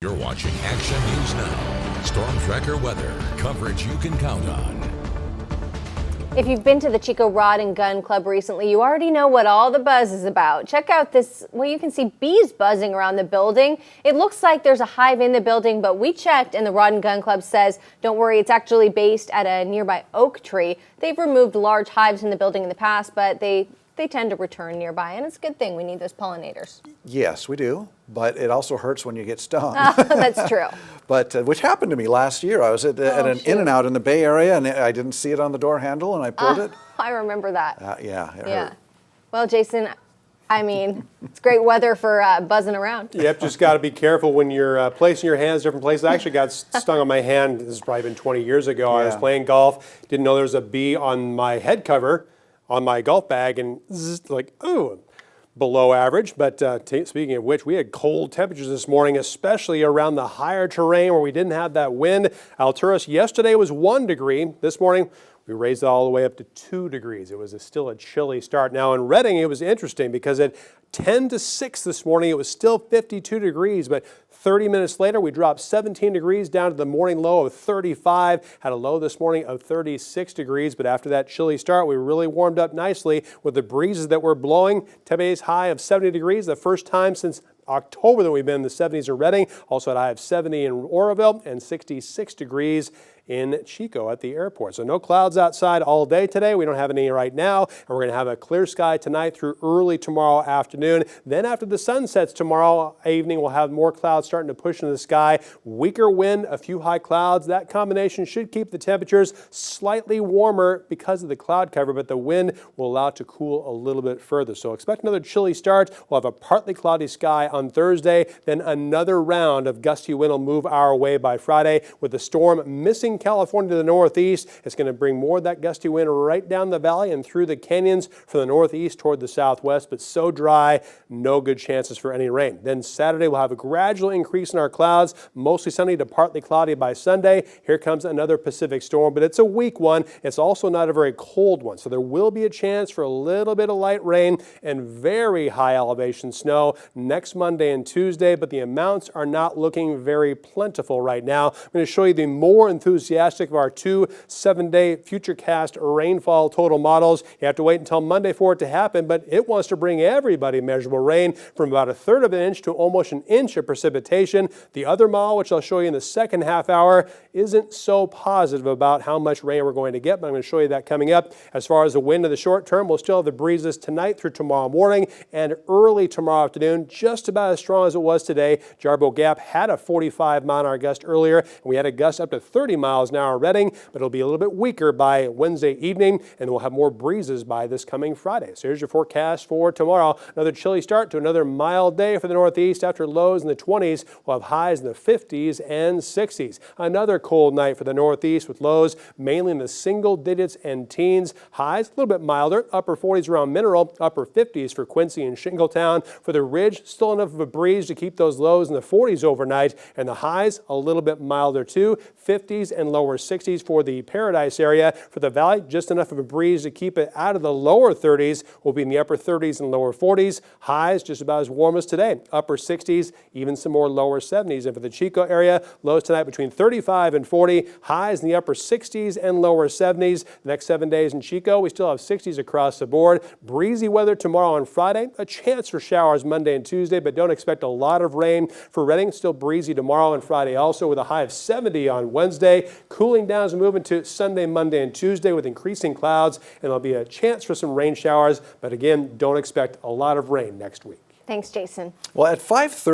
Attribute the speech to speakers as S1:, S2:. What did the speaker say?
S1: You're watching Action News Now. Storm Tracker weather. Coverage you can count on.
S2: If you've been to the Chico Rod and Gun Club recently, you already know what all the buzz is about. Check out this, well, you can see bees buzzing around the building. It looks like there's a hive in the building, but we checked and the Rod and Gun Club says, don't worry, it's actually based at a nearby oak tree. They've removed large hives in the building in the past, but they tend to return nearby, and it's a good thing. We need those pollinators.
S3: Yes, we do, but it also hurts when you get stung.
S2: That's true.
S3: But which happened to me last year. I was at an In-N-Out in the Bay Area, and I didn't see it on the door handle, and I pulled it.
S2: I remember that.
S3: Yeah, it hurt.
S2: Well, Jason, I mean, it's great weather for buzzing around.
S4: Yep, just got to be careful when you're placing your hands different places. I actually got stung on my hand. This has probably been 20 years ago.
S3: Yeah.
S4: I was playing golf, didn't know there was a bee on my head cover on my golf bag, and zzz, like, ooh, below average. But speaking of which, we had cold temperatures this morning, especially around the higher terrain where we didn't have that wind. Alturas yesterday was 1 degree. This morning, we raised it all the way up to 2 degrees. It was still a chilly start. Now in Redding, it was interesting because at 10 to 6 this morning, it was still 52 degrees, but 30 minutes later, we dropped 17 degrees down to the morning low of 35. Had a low this morning of 36 degrees, but after that chilly start, we really warmed up nicely with the breezes that were blowing. Today's high of 70 degrees, the first time since October that we've been in the 70s in Redding. Also at a high of 70 in Oroville and 66 degrees in Chico at the airport. So no clouds outside all day today. We don't have any right now. And we're going to have a clear sky tonight through early tomorrow afternoon. Then after the sun sets tomorrow evening, we'll have more clouds starting to push into the sky. Weaker wind, a few high clouds. That combination should keep the temperatures slightly warmer because of the cloud cover, but the wind will allow it to cool a little bit further. So expect another chilly start. We'll have a partly cloudy sky on Thursday. Then another round of gusty wind will move our way by Friday with the storm missing California to the northeast. It's going to bring more of that gusty wind right down the valley and through the canyons from the northeast toward the southwest, but so dry, no good chances for any rain. Then Saturday, we'll have a gradual increase in our clouds, mostly sunny to partly cloudy by Sunday. Here comes another Pacific storm, but it's a weak one. It's also not a very cold one, so there will be a chance for a little bit of light rain and very high elevation snow next Monday and Tuesday, but the amounts are not looking very plentiful right now. I'm going to show you the more enthusiastic of our 2 7-day futurecast rainfall total models. You have to wait until Monday for it to happen, but it wants to bring everybody measurable rain from about 1/3 of an inch to almost an inch of precipitation. The other model, which I'll show you in the second half hour, isn't so positive about how much rain we're going to get, but I'm going to show you that coming up. As far as the wind in the short term, we'll still have the breezes tonight through tomorrow morning and early tomorrow afternoon, just about as strong as it was today. Jarbo Gap had a 45-mile-an-hour gust earlier, and we had a gust up to 30 miles an hour in Redding, but it'll be a little bit weaker by Wednesday evening, and we'll have more breezes by this coming Friday. So here's your forecast for tomorrow. Another chilly start to another mild day for the northeast. After lows in the 20s, we'll have highs in the 50s and 60s. Another cold night for the northeast with lows mainly in the single digits and teens. Highs a little bit milder, upper 40s around Mineral, upper 50s for Quincy and Shingletown. For the Ridge, still enough of a breeze to keep those lows in the 40s overnight, and the highs a little bit milder too, 50s and lower 60s for the Paradise area. For the Valley, just enough of a breeze to keep it out of the lower 30s. We'll be in the upper 30s and lower 40s. Highs just about as warm as today, upper 60s, even some more lower 70s. And for the Chico area, lows tonight between 35 and 40, highs in the upper 60s and lower 70s. The next 7 days in Chico, we still have 60s across the board. Breezy weather tomorrow and Friday, a chance for showers Monday and Tuesday, but don't expect a lot of rain. For Redding, still breezy tomorrow and Friday also, with a high of 70 on Wednesday. Cooling down as we move into Sunday, Monday, and Tuesday with increasing clouds, and there'll be a chance for some rain showers, but again, don't expect a lot of rain next week.
S2: Thanks, Jason.
S3: Well, at 5:30.